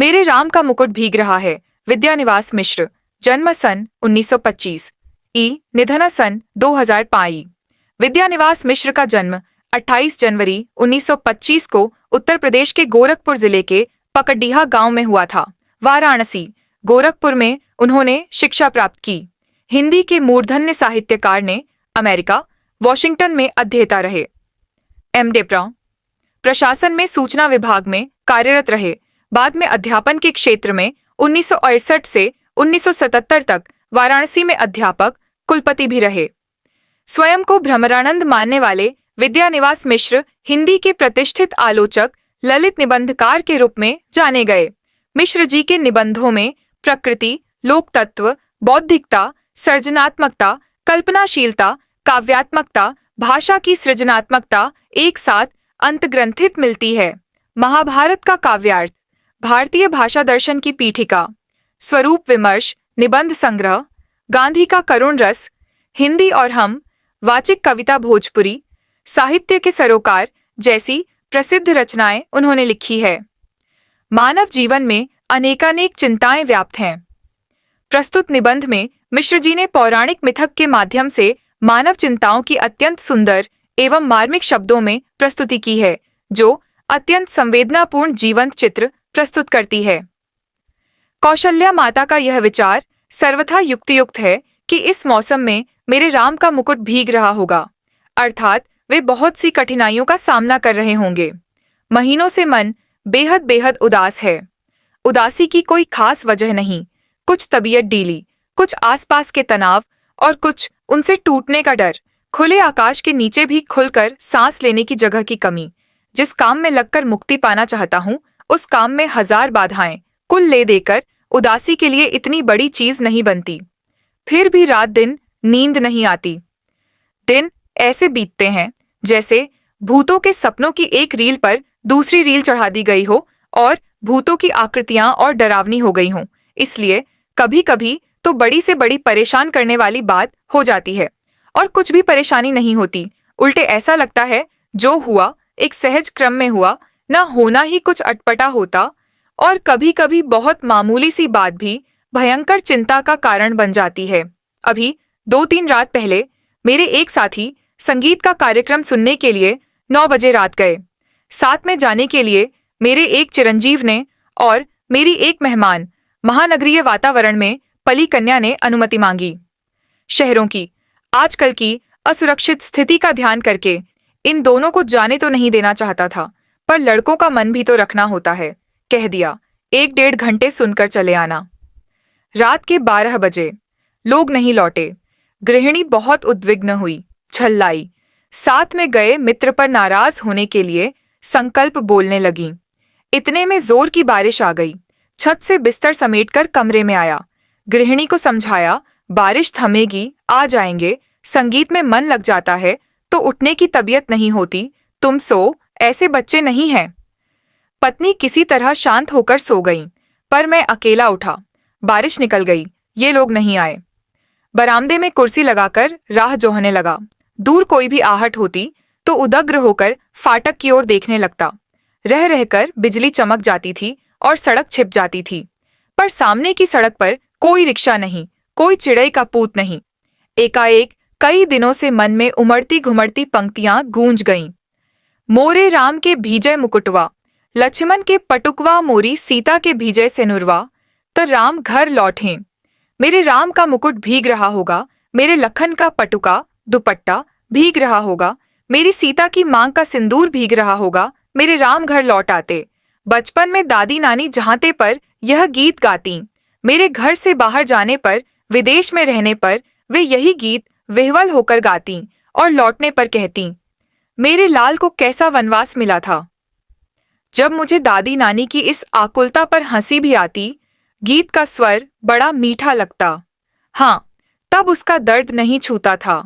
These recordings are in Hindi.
मेरे राम का मुकुट भीग रहा है। विद्यानिवास मिश्र, जन्म सन 1925, निधन सन 2005। विद्यानिवास मिश्र का जन्म 28 जनवरी 1925 को उत्तर प्रदेश के गोरखपुर जिले के पकडीहा गांव में हुआ था। वाराणसी, गोरखपुर में उन्होंने शिक्षा प्राप्त की। हिंदी के मूर्धन्य साहित्यकार ने अमेरिका, वॉशिंगटन में अध्येता रहे। डिप्रा प्रशासन में सूचना विभाग में कार्यरत रहे। बाद में अध्यापन के क्षेत्र में 1968 से 1977 तक वाराणसी में अध्यापक, कुलपति भी रहे। स्वयं को भ्रमरानंद मानने वाले विद्यानिवास मिश्र हिंदी के प्रतिष्ठित आलोचक, ललित निबंधकार के रूप में जाने गए। मिश्र जी के निबंधों में प्रकृति, लोक तत्व, बौद्धिकता, सर्जनात्मकता, कल्पनाशीलता, काव्यात्मकता, भाषा की सृजनात्मकता एक साथ अंतर्ग्रंथित मिलती है। महाभारत का काव्यार्थ, भारतीय भाषा दर्शन की पीठिका, स्वरूप विमर्श, निबंध संग्रह, गांधी का करुण रस, हिंदी और हम, वाचिक कविता भोजपुरी, साहित्य के सरोकार जैसी प्रसिद्ध रचनाएं उन्होंने लिखी है। मानव जीवन में अनेकानेक चिंताएं व्याप्त हैं। प्रस्तुत निबंध में मिश्र जी ने पौराणिक मिथक के माध्यम से मानव चिंताओं की अत्यंत सुंदर एवं मार्मिक शब्दों में प्रस्तुति की है, जो अत्यंत संवेदनापूर्ण जीवंत चित्र प्रस्तुत करती है। कौशल्या माता का यह विचार सर्वथा युक्तियुक्त है कि इस मौसम में मेरे राम का मुकुट भीग रहा होगा, अर्थात वे बहुत सी कठिनाइयों का सामना कर रहे होंगे। महीनों से मन बेहद बेहद उदास है। उदासी की कोई खास वजह नहीं, कुछ तबीयत ढीली, कुछ आसपास के तनाव और कुछ उनसे टूटने का डर। खुले आकाश के नीचे भी खुलकर सांस लेने की जगह की कमी। जिस काम में लगकर मुक्ति पाना चाहता हूँ, उस काम में हजार बाधाएं कुल ले देकर उदासी के लिए इतनी बड़ी चीज नहीं बनती। फिर भी रात दिन नींद नहीं आती। दिन ऐसे बीतते हैं जैसे भूतों के सपनों की एक रील पर दूसरी रील चढ़ा दी गई हो और भूतों की आकृतियां और डरावनी हो गई हों। इसलिए कभी कभी तो बड़ी से बड़ी परेशान करने वाली बात हो जाती है और कुछ भी परेशानी नहीं होती। उल्टे ऐसा लगता है जो हुआ एक सहज क्रम में हुआ, न होना ही कुछ अटपटा होता। और कभी कभी बहुत मामूली सी बात भी भयंकर चिंता का कारण बन जाती है। अभी 2-3 रात पहले मेरे एक साथी संगीत का कार्यक्रम सुनने के लिए 9 बजे रात गए। साथ में जाने के लिए मेरे एक चिरंजीव ने और मेरी एक मेहमान महानगरीय वातावरण में पली कन्या ने अनुमति मांगी। शहरों की आजकल की असुरक्षित स्थिति का ध्यान करके इन दोनों को जाने तो नहीं देना चाहता था, पर लड़कों का मन भी तो रखना होता है। कह दिया 1-1.5 घंटे सुनकर चले आना। रात के 12 बजे लोग नहीं लौटे। गृहिणी बहुत उद्विग्न हुई, छल्लाई। साथ में गए मित्र पर नाराज होने के लिए संकल्प बोलने लगी। इतने में जोर की बारिश आ गई। छत से बिस्तर समेटकर कमरे में आया। गृहिणी को समझाया, बारिश थमेगी, आ जाएंगे। संगीत में मन लग जाता है तो उठने की तबीयत नहीं होती। तुम सो, ऐसे बच्चे नहीं हैं। पत्नी किसी तरह शांत होकर सो गई, पर मैं अकेला उठा। बारिश निकल गई, ये लोग नहीं आए। बरामदे में कुर्सी लगाकर राह जोहने लगा। दूर कोई भी आहट होती तो उदग्र होकर फाटक की ओर देखने लगता। रह रहकर बिजली चमक जाती थी और सड़क छिप जाती थी, पर सामने की सड़क पर कोई रिक्शा नहीं, कोई चिड़ै का पूत नहीं। एकाएक कई दिनों से मन में उमड़ती घुमड़ती पंक्तियां गूंज गईं। मोरे राम के भीजे मुकुटवा, लक्ष्मण के पटुकवा, मोरी सीता के भीजे सेनुरवा, त राम घर लौटें। मेरे राम का मुकुट भीग रहा होगा, मेरे लखन का पटुका दुपट्टा भीग रहा होगा, मेरी सीता की मांग का सिंदूर भीग रहा होगा, मेरे राम घर लौट आते। बचपन में दादी नानी जहाँते पर यह गीत गाती। मेरे घर से बाहर जाने पर, विदेश में रहने पर वे यही गीत विह्वल होकर गाती और लौटने पर कहती, मेरे लाल को कैसा वनवास मिला था। जब मुझे दादी नानी की इस आकुलता पर हंसी भी आती, गीत का स्वर बड़ा मीठा लगता। हाँ, तब उसका दर्द नहीं छूता था,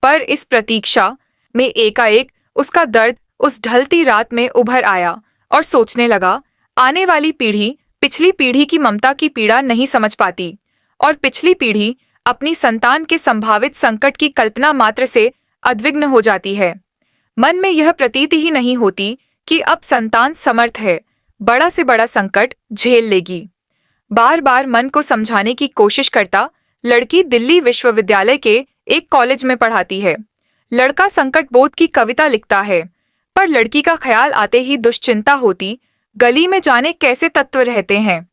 पर इस प्रतीक्षा में एकाएक उसका दर्द उस ढलती रात में उभर आया और सोचने लगा, आने वाली पीढ़ी पिछली पीढ़ी की ममता की पीड़ा नहीं समझ पाती और पिछली पीढ़ी अपनी संतान के संभावित संकट की कल्पना मात्र से उद्विग्न हो जाती है। मन में यह प्रतीति ही नहीं होती कि अब संतान समर्थ है, बड़ा से बड़ा संकट झेल लेगी। बार बार मन को समझाने की कोशिश करता लड़की दिल्ली विश्वविद्यालय के एक कॉलेज में पढ़ाती है। लड़का संकट बोध की कविता लिखता है, पर लड़की का ख्याल आते ही दुश्चिंता होती, गली में जाने कैसे तत्व रहते हैं।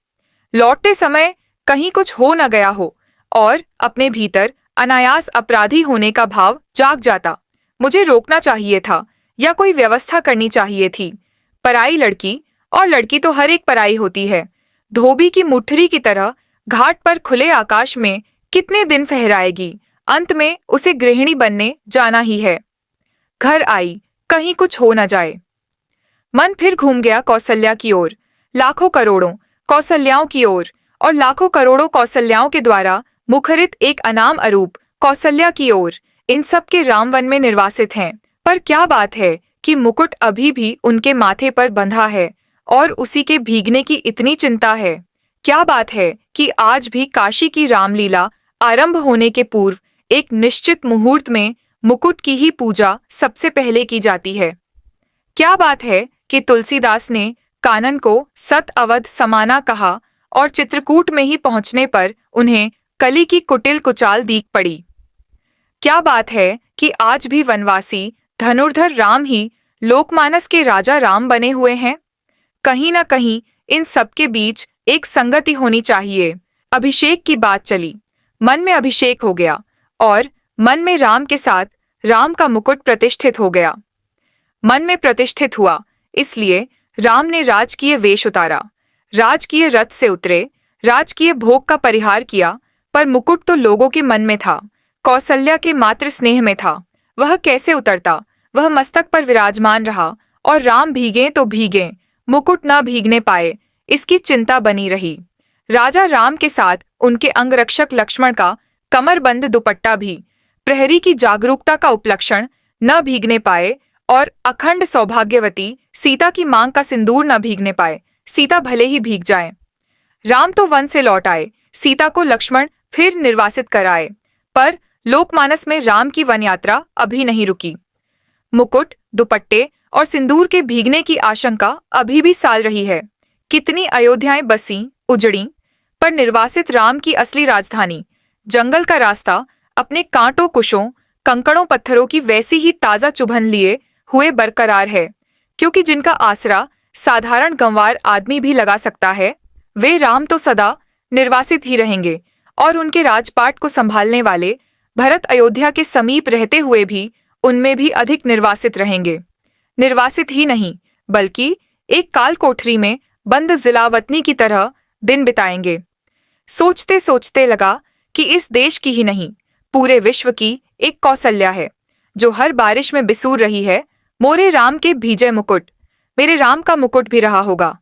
लौटते समय कहीं कुछ हो न गया हो और अपने भीतर अनायास अपराधी होने का भाव जाग जाता। मुझे रोकना चाहिए था या कोई व्यवस्था करनी चाहिए थी। पराई लड़की, और लड़की तो हर एक पराई होती है, धोबी की मुठरी की तरह घाट पर खुले आकाश में कितने दिन फहराएगी। अंत में उसे गृहिणी बनने जाना ही है। घर आई, कहीं कुछ हो न जाए। मन फिर घूम गया कौसल्या की ओर, लाखों करोड़ों कौसल्याओं की ओर, और लाखों करोड़ों कौसल्याओं के द्वारा मुखरित एक अनाम अरूप कौसल्या की ओर। इन सब के रामवन में निर्वासित हैं, पर क्या बात है कि मुकुट अभी भी उनके माथे पर बंधा है और उसी के भीगने की इतनी चिंता है। क्या बात है कि आज भी काशी की रामलीला आरंभ होने के पूर्व एक निश्चित मुहूर्त में मुकुट की ही पूजा सबसे पहले की जाती है। क्या बात है कि तुलसीदास ने कानन को सत अवध समाना कहा और चित्रकूट में ही पहुंचने पर उन्हें कली की कुटिल कुचाल दीख पड़ी। क्या बात है कि आज भी वनवासी धनुर्धर राम ही लोकमानस के राजा राम बने हुए हैं। कहीं न कहीं इन सब के बीच एक संगति होनी चाहिए। अभिषेक की बात चली, मन में अभिषेक हो गया और मन में राम के साथ राम का मुकुट प्रतिष्ठित हो गया। मन में प्रतिष्ठित हुआ, इसलिए राम ने राजकीय वेश उतारा, राजकीय रथ से उतरे, राजकीय भोग का परिहार किया, पर मुकुट तो लोगों के मन में था, कौसल्या के मातृ स्नेह में था। वह कैसे उतरता? वह मस्तक पर विराजमान रहा और राम भीगे तो भीगे, मुकुट न भीगने पाए, इसकी चिंता बनी रही। राजा राम के साथ उनके अंगरक्षक लक्ष्मण का कमरबंद दुपट्टा भी प्रहरी की जागरूकता का उपलक्षण न भीगने पाए और अखंड सौभाग्यवती सीता की मांग का सिंदूर न भीगने पाए। सीता भले ही भीग जाए। राम तो वन से लौट आए, सीता को लक्ष्मण फिर निर्वासित कराए, पर लोकमानस में राम की वन यात्रा अभी नहीं रुकी। मुकुट, दुपट्टे और सिंदूर के भीगने की आशंका अभी भी साल रही है। कितनी अयोध्याएं बसी, उजड़ी, पर निर्वासित राम की असली राजधानी, जंगल का रास्ता अपने कांटों, कुशों, कंकड़ों, पत्थरों की वैसी ही ताजा चुभन लिए हुए बरकरार है, क्योंकि जिनका आसरा साधारण गंवार आदमी भी लगा सकता है, वे राम तो सदा निर्वासित ही रहेंगे और उनके राजपाट को संभालने वाले भरत अयोध्या के समीप रहते हुए भी उनमें भी अधिक निर्वासित रहेंगे। निर्वासित ही नहीं, बल्कि एक काल कोठरी में बंद जिलावतनी की तरह दिन बिताएंगे। सोचते सोचते लगा कि इस देश की ही नहीं, पूरे विश्व की एक कौसल्या है, जो हर बारिश में बिसूर रही है, मोरे राम के भीजे मुकुट। मेरे राम का मुकुट भी रहा होगा।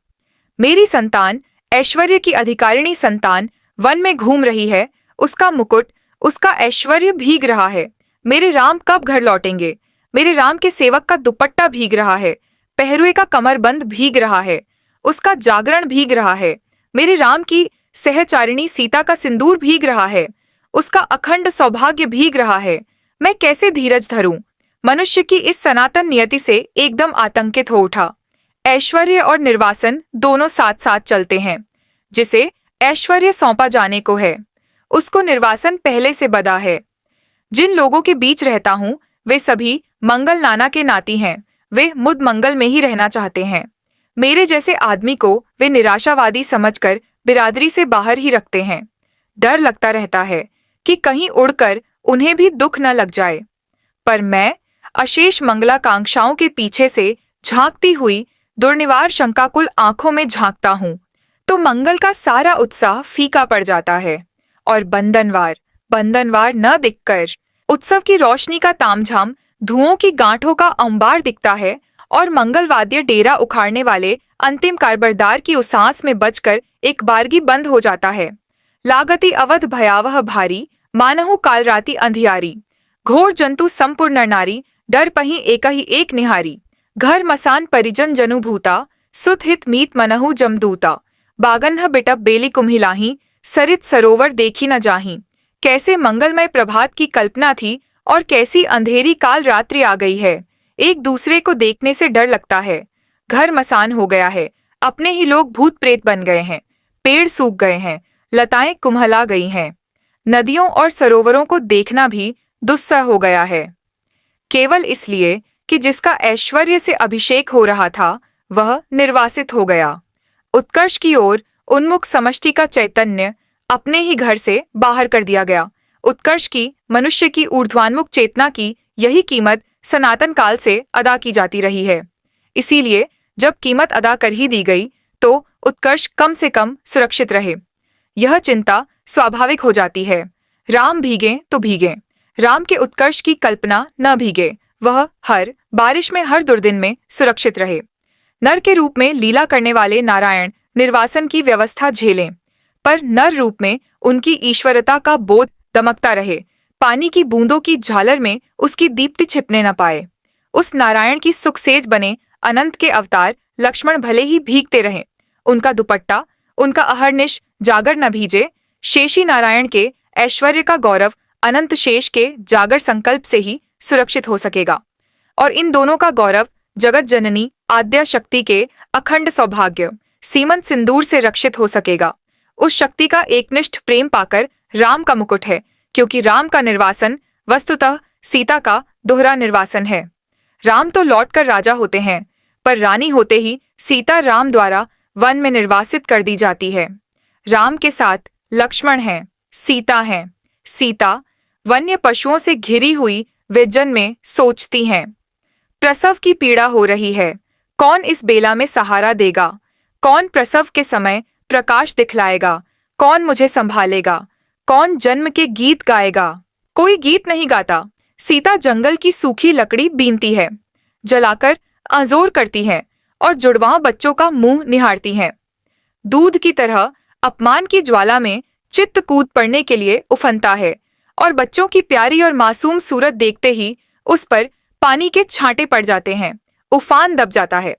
मेरी संतान, ऐश्वर्य की अधिकारिणी संतान वन में घूम रही है, उसका मुकुट, उसका ऐश्वर्य भीग रहा है। मेरे राम कब घर लौटेंगे? मेरे राम के सेवक का दुपट्टा भीग रहा है, पहरुए का कमरबंद भीग रहा है, उसका जागरण भीग रहा है। मेरे राम की सहचारिणी सीता का सिंदूर भीग रहा है, उसका अखंड सौभाग्य भीग रहा है। मैं कैसे धीरज धरूं? मनुष्य की इस सनातन नियति से एकदम आतंकित हो उठा। ऐश्वर्य और निर्वासन दोनों साथ साथ चलते हैं। जिसे ऐश्वर्य सौंपा जाने को है, उसको निर्वासन पहले से बदा है। जिन लोगों के बीच रहता हूँ, वे सभी मंगल नाना के नाती हैं। वे मुद मंगल में ही रहना चाहते हैं। मेरे जैसे आदमी को वे निराशावादी समझकर बिरादरी से बाहर ही रखते हैं। डर लगता रहता है कि कहीं उड़कर उन्हें भी दुख न लग जाए। पर मैं अशेष मंगलाकांक्षाओं के पीछे से झांकती हुई दुर्निवार शंकाकुल आंखों में झांकता हूँ, तो मंगल का सारा उत्साह फीका पड़ जाता है और बंधनवार बंधनवार न दिखकर उत्सव की रोशनी का तामझाम धुओं की गांठों का अंबार दिखता है और मंगलवाद्य डेरा उखाड़ने वाले अंतिम कारबरदार की उस सांस में बचकर एक बारगी बंद हो जाता है। लागती अवध भयावह भारी, मानहु कालराति अंधियारी, घोर जंतु संपूर्ण नारी, डर पही एक ही एक निहारी। घर मसान परिजन जनुभूता, सुत हित मीत मनहु जमदूता, बागन्ह बिटप बेली कुम्हिलाही, सरित सरोवर देखी न जाही। कैसे मंगलमय प्रभात की कल्पना थी और कैसी अंधेरी काल रात्रि आ गई है। एक दूसरे को देखने से डर लगता है। घर मसान हो गया है, अपने ही लोग भूत प्रेत बन गए हैं, पेड़ सूख गए हैं, लताएं कुम्हला गई हैं, नदियों और सरोवरों को देखना भी दुस्सह हो गया है, केवल इसलिए कि जिसका ऐश्वर्य से अभिषेक हो रहा था वह निर्वासित हो गया। उत्कर्ष की ओर उन्मुख समष्टि का चैतन्य अपने ही घर से बाहर कर दिया गया। उत्कर्ष की, मनुष्य की ऊर्ध्वान्मुख चेतना की यही कीमत सनातन काल से अदा की जाती रही है। इसीलिए जब कीमत अदा कर ही दी गई तो उत्कर्ष कम से कम सुरक्षित रहे, यह चिंता स्वाभाविक हो जाती है। राम भीगे तो भीगे, राम के उत्कर्ष की कल्पना न भीगे, वह हर बारिश में, हर दुर्दिन में सुरक्षित रहे। नर के रूप में लीला करने वाले नारायण निर्वासन की व्यवस्था झेलें, पर नर रूप में उनकी ईश्वरता का बोध दमकता रहे, पानी की बूंदों की झालर में उसकी दीप्ति छिपने न पाए। उस नारायण की सुखसेज बने अनंत के अवतार लक्ष्मण भले ही भीगते रहें, उनका दुपट्टा, उनका अहर्निश जागर न भीजे। शेषी नारायण के ऐश्वर्य का गौरव अनंत शेष के जागर संकल्प से ही सुरक्षित हो सकेगा, और इन दोनों का गौरव जगत जननी आद्या शक्ति के अखंड सौभाग्य सीमंत सिंदूर से रक्षित हो सकेगा। उस शक्ति का एकनिष्ठ प्रेम पाकर राम का मुकुट है, क्योंकि राम का निर्वासन वस्तुतः सीता का दोहरा निर्वासन है। राम तो लौटकर राजा होते हैं, पर रानी होते ही सीता राम द्वारा वन में निर्वासित कर दी जाती है। राम के साथ लक्ष्मण हैं, सीता हैं। सीता वन्य पशुओं से घिरी हुई विजन में सोचती हैं, प्रसव की पीड़ा हो रही है, कौन इस बेला में सहारा देगा, कौन प्रसव के समय प्रकाश दिखलाएगा, कौन मुझे संभालेगा, कौन जन्म के गीत गाएगा। कोई गीत नहीं गाता। सीता जंगल की सूखी लकड़ी बीनती है, जलाकर आजोर करती है और जुड़वां बच्चों का मुंह निहारती हैं। दूध की तरह अपमान की ज्वाला में चित्त कूद पड़ने के लिए उफनता है, और बच्चों की प्यारी और मासूम सूरत देखते ही उस पर पानी के छांटे पड़ जाते हैं, उफान दब जाता है।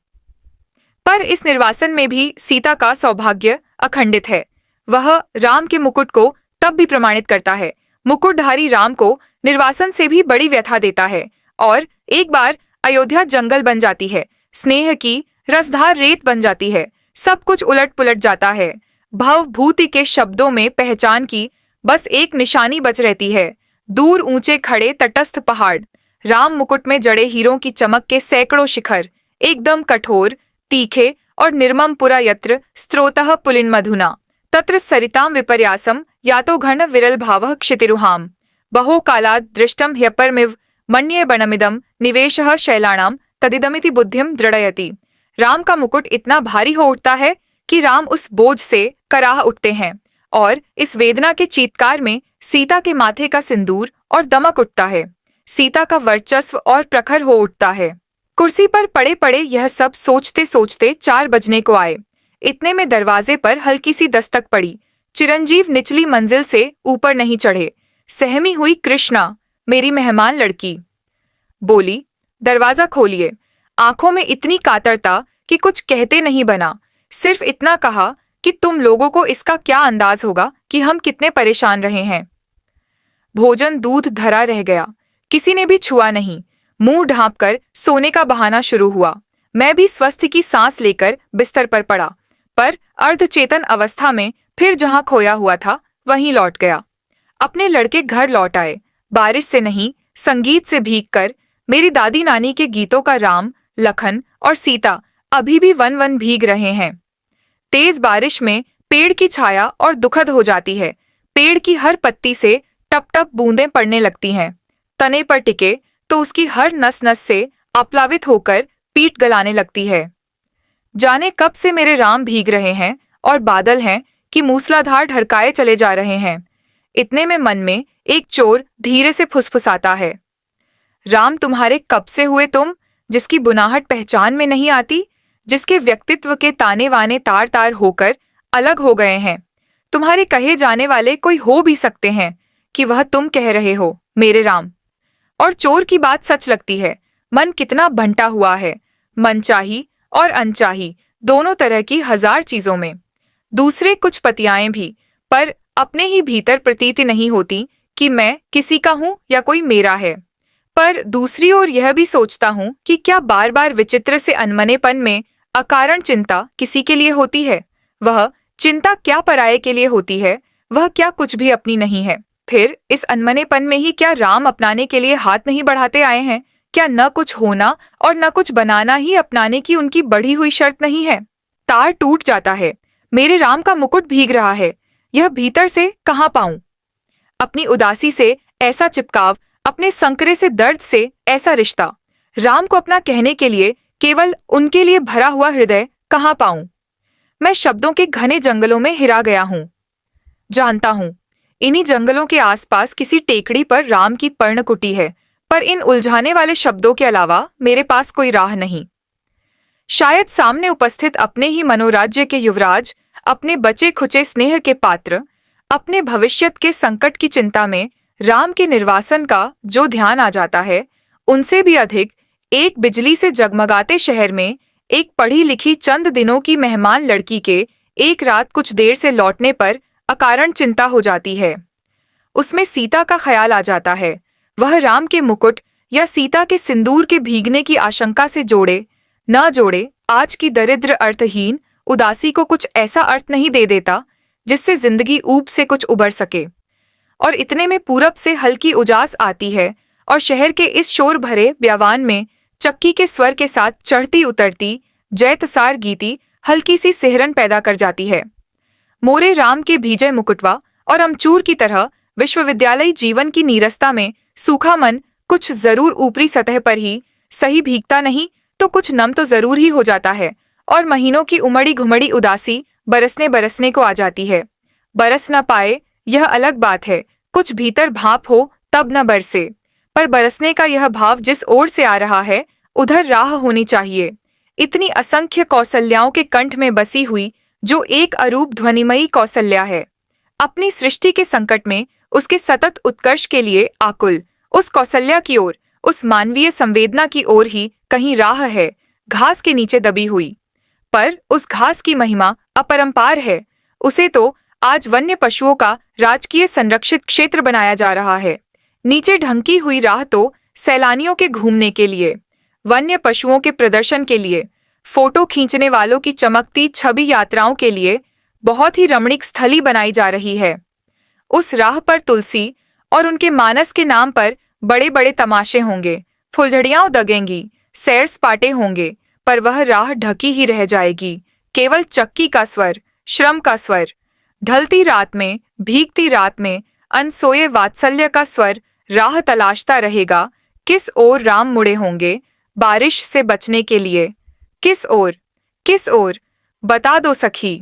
पर इस निर्वासन में भी सीता का सौभाग्य अखंडित है। वह राम के मुकुट को तब भी प्रमाणित करता है। मुकुटधारी राम को निर्वासन से भी बड़ी व्यथा देता है, और एक बार अयोध्या जंगल बन जाती है, स्नेह की रसधार रेत बन जाती है, सब कुछ उलट पुलट जाता है। भव भूति के शब्दों में पहचान की बस एक निशानी बच रहती है, दूर ऊंचे खड़े तटस्थ पहाड़, राम मुकुट में जड़े हीरों की चमक के सैकड़ों शिखर, एकदम कठोर, तीखे और निर्मम पुरा यत्र स्त्रोतः पुलिन मधुना तत्र सरिताम विपर्यासम यातो घन विरल भावः क्षितिरुहाम बहो कालाद दृष्टम ह्यपर्मिव मन्ये बनमिदम निवेशः शैलाणाम तदिदमिति बुद्धिम दृढ़यति। राम का मुकुट इतना भारी हो उठता है कि राम उस बोझ से कराह उठते हैं, और इस वेदना के चीत्कार में सीता के माथे का सिंदूर और दमक उठता है, सीता का वर्चस्व और प्रखर हो उठता है। कुर्सी पर पड़े पड़े यह सब सोचते सोचते 4 बजने को आए। इतने में दरवाजे पर हल्की सी दस्तक पड़ी। चिरंजीव निचली मंजिल से ऊपर नहीं चढ़े। सहमी हुई कृष्णा, मेरी मेहमान लड़की, बोली, दरवाजा खोलिए। आंखों में इतनी कातरता कि कुछ कहते नहीं बना, सिर्फ इतना कहा कि तुम लोगों को इसका क्या अंदाज होगा कि हम कितने परेशान रहे हैं। भोजन दूध धरा रह गया, किसी ने भी छुआ नहीं। मुंह ढांपकर सोने का बहाना शुरू हुआ। मैं भी स्वस्थ की सांस लेकर बिस्तर पर पड़ा, पर अर्धचेतन अवस्था में फिर जहां खोया हुआ था वहीं लौट गया। अपने लड़के घर लौट आए, बारिश से नहीं संगीत से भीगकर। मेरी दादी नानी के गीतों का राम, लखन और सीता अभी भी वन वन भीग रहे हैं। तेज बारिश में पेड़ की छाया और दुखद हो जाती है। पेड़ की हर पत्ती से टप टप बूंदें पड़ने लगती हैं। तने पर टिके तो उसकी हर नस नस से आप्लावित होकर पीठ गलाने लगती है। जाने कब से मेरे राम भीग रहे हैं और बादल हैं कि मूसलाधार ढरकाए चले जा रहे हैं। इतने में मन में एक चोर धीरे से फुसफुसाता है, राम तुम्हारे कब से हुए तुम, जिसकी बुनाहट पहचान में नहीं आती, जिसके व्यक्तित्व के ताने वाने तार तार होकर अलग हो गए हैं। तुम्हारे कहे जाने वाले कोई हो भी सकते हैं कि वह तुम कह रहे हो, मेरे राम। और चोर की बात सच लगती है। मन कितना भंटा हुआ है, मनचाही और अनचाही दोनों तरह की 1000 चीजों में। दूसरे कुछ पतियाएं भी, पर अपने ही भीतर प्रतीति नहीं होती कि मैं किसी का हूं या कोई मेरा है। पर दूसरी ओर यह भी सोचता हूं कि क्या बार बार विचित्र से अनमनेपन में अकारण चिंता किसी के लिए होती है? वह चिंता क्या पराये के लिए होती है? वह क्या कुछ भी अपनी नहीं है? फिर इस अनमनेपन में ही क्या राम अपनाने के लिए हाथ नहीं बढ़ाते आए हैं? क्या न कुछ होना और न कुछ बनाना ही अपनाने की उनकी बढ़ी हुई शर्त नहीं है? तार टूट जाता है, मेरे राम का मुकुट भीग रहा है, यह भीतर से कहाँ पाऊं? अपनी उदासी से ऐसा चिपकाव, अपने संकरे से दर्द से ऐसा रिश्ता, राम को अपना कहने के लिए केवल उनके लिए भरा हुआ हृदय कहाँ पाऊं? मैं शब्दों के घने जंगलों में हिरा गया हूँ। जानता हूँ, इन्हीं जंगलों के आसपास किसी टेकड़ी पर राम की पर्णकुटी है, पर इन उलझाने वाले शब्दों के अलावा मेरे पास कोई राह नहीं। शायद सामने उपस्थित अपने ही मनोराज्य के युवराज, अपने बचे खुचे स्नेह के पात्र, अपने भविष्यत के संकट की चिंता में राम के निर्वासन का जो ध्यान आ जाता है, उनसे भी अधिक एक बिजली से जगमगाते शहर में एक पढ़ी लिखी चंद दिनों की मेहमान लड़की के एक रात कुछ देर से लौटने पर अकारण चिंता हो जाती है। उसमें सीता का ख्याल आ जाता है। वह राम के मुकुट या सीता के सिंदूर के भीगने की आशंका से जोड़े न जोड़े आज की दरिद्र अर्थहीन उदासी को कुछ ऐसा अर्थ नहीं दे देता जिससे जिंदगी ऊब से कुछ उबर सके। और इतने में पूरब से हल्की उजास आती है और शहर के इस शोर भरे ब्यावान में चक्की के स्वर के साथ चढ़ती उतरती जैतसार गीती हल्की सी सिहरन पैदा कर जाती है। मोरे राम के भीजे मुकुटवा और अमचूर की तरह विश्वविद्यालयी जीवन की नीरसता में सूखा मन कुछ जरूर ऊपरी सतह पर ही सही भीगता नहीं तो कुछ नम तो जरूर ही हो जाता है, और महीनों की उमड़ी घुमड़ी उदासी बरसने बरसने को आ जाती है। बरस न पाए यह अलग बात है, कुछ भीतर भाप हो तब न बरसे, पर बरसने का यह भाव जिस ओर से आ रहा है उधर राह होनी चाहिए। इतनी असंख्य कौशल्याओं के कंठ में बसी हुई जो एक अरूप ध्वनिमयी कौशल्या है, अपनी सृष्टि के संकट में उसके सतत उत्कर्ष के लिए आकुल, उस कौशल्या की ओर, उस मानवीय संवेदना की ओर ही कहीं राह है, घास के नीचे दबी हुई। पर उस घास की महिमा अपरंपार है। उसे तो आज वन्य पशुओं का राजकीय संरक्षित क्षेत्र बनाया जा रहा है। नीचे ढंकी हुई राह तो सैलानियों के घूमने के लिए, वन्य पशुओं के प्रदर्शन के लिए, फोटो खींचने वालों की चमकती छवि यात्राओं के लिए बहुत ही रमणीक स्थली बनाई जा रही है। उस राह पर तुलसी और उनके मानस के नाम पर बड़े बड़े तमाशे होंगे, फुलझड़ियां दगेंगी, सैर सपाटे होंगे, पर वह राह ढकी ही रह जाएगी। केवल चक्की का स्वर, श्रम का स्वर, ढलती रात में, भीगती रात में अनसोए वात्सल्य का स्वर राह तलाशता रहेगा। किस ओर राम मुड़े होंगे बारिश से बचने के लिए? किस ओर, किस ओर? बता दो सखी।